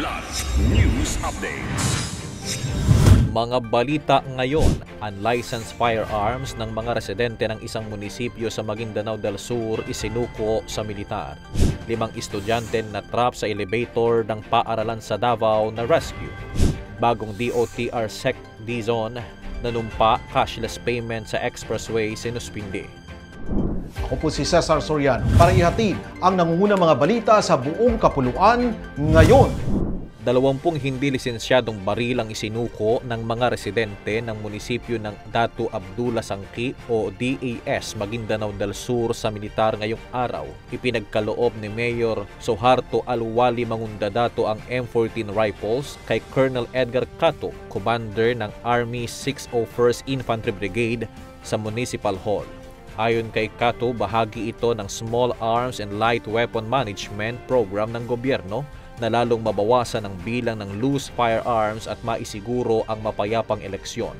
Kilat News Updates. Mga balita ngayon, unlicensed firearms ng mga residente ng isang munisipyo sa Maguindanao del Sur isinuko sa militar. 5 estudyante na trap sa elevator ng paaralan sa Davao na rescue. Bagong DOTR Sec D-Zone nanumpa cashless payment sa expressway sinuspindi. Ako po si Cesar Soriano para ihatid ang nangungunang mga balita sa buong kapuluan ngayon. 20 hindi lisensyadong baril ang isinuko ng mga residente ng munisipyo ng Datu Abdullah Sangki o DAS Maguindanao del Sur sa militar ngayong araw. Ipinagkaloob ni Mayor Soharto Alwali Mangundadato ang M14 rifles kay Colonel Edgar Cato, commander ng Army 601st Infantry Brigade sa Municipal Hall. Ayon kay Cato, bahagi ito ng Small Arms and Light Weapon Management Program ng gobyerno na lalong mabawasan ang bilang ng loose firearms at maisiguro ang mapayapang eleksyon.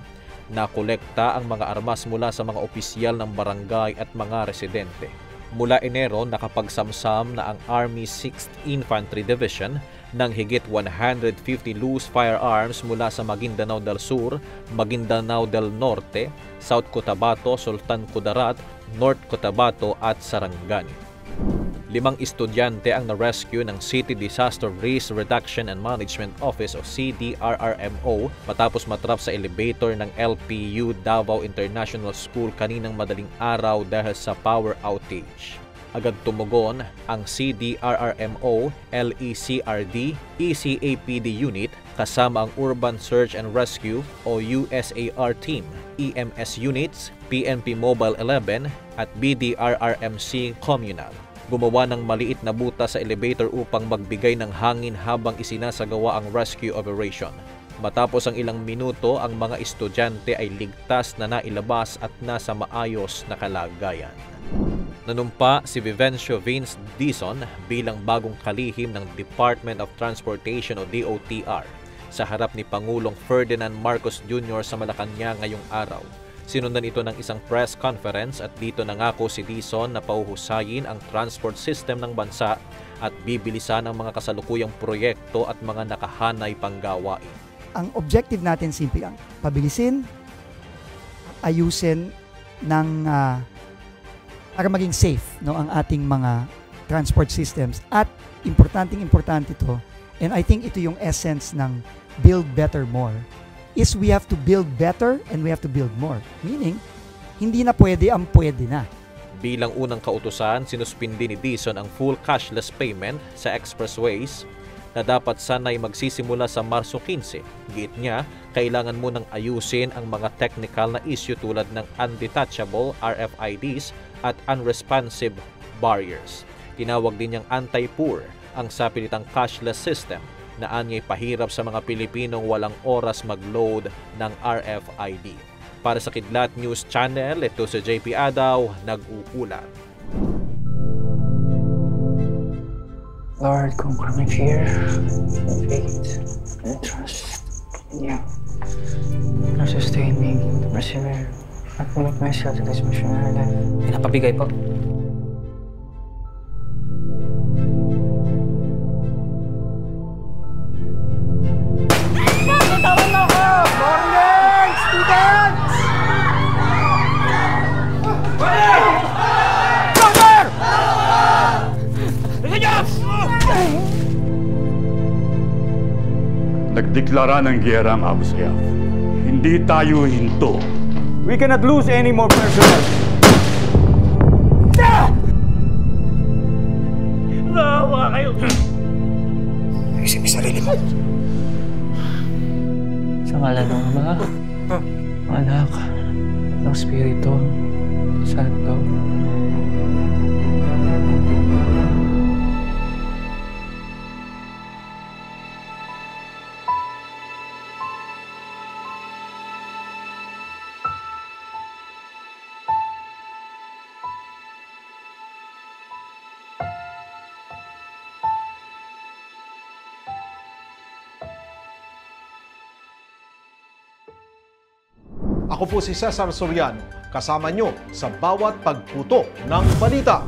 Nakolekta ang mga armas mula sa mga opisyal ng barangay at mga residente. Mula Enero, nakapagsamsam na ang Army 6th Infantry Division ng higit 150 loose firearms mula sa Maguindanao del Sur, Maguindanao del Norte, South Cotabato, Sultan Kudarat, North Cotabato at Sarangani. 5 estudyante ang na-rescue ng City Disaster Risk Reduction and Management Office o CDRRMO matapos matrap sa elevator ng LPU Davao International School kaninang madaling araw dahil sa power outage. Agad tumugon ang CDRRMO, LECRD, ECAPD Unit kasama ang Urban Search and Rescue o USAR Team, EMS Units, PNP Mobile 11 at BDRRMC Communal. Gumawa ng maliit na buta sa elevator upang magbigay ng hangin habang isinasagawa ang rescue operation. Matapos ang ilang minuto, ang mga estudyante ay ligtas na nailabas at nasa maayos na kalagayan. Nanumpa si Vivencio Vince Dizon bilang bagong kalihim ng Department of Transportation o DOTR sa harap ni Pangulong Ferdinand Marcos Jr. sa Malacanang ngayong araw. Sinundan ito ng isang press conference at dito nangako si Dizon na pauhusayin ang transport system ng bansa at bibilisan ang mga kasalukuyang proyekto at mga nakahanay pang gawain. Ang objective natin simple lang, pabilisin, ayusin ng para maging safe ang ating mga transport systems at importante ito and I think ito yung essence ng build better more. Is we have to build better and we have to build more. Meaning, hindi na pwede ang pwede na. Bilang unang kautusan, sinuspindi ni Dizon ang full cashless payment sa expressways na dapat sana'y magsisimula sa Marso 15. Giit niya, kailangan munang ayusin ang mga technical na issue tulad ng undetachable RFIDs at unresponsive barriers. Tinawag din niyang anti-poor ang sapilitang cashless system na anya'y pahirap sa mga Pilipinong walang oras mag-load ng RFID. Para sa Kidlat News Channel, ito si JP Adaw, nag-uulat. Lord, conquer my fear, faith, and trust in you. Now sustain me, persevere, at commit myself to this mission in our life. Pinapabigay po. Nagdeklara ng giyera ang Abu Sayyaf. Hindi tayo hinto. We cannot lose any more personnel. Naawa kayo! Isip sarili mo. Sa ngalan ng Ama, Anak, ng Espiritu Santo. Ako po si Cesar Soriano, kasama nyo sa bawat pagputo ng balita.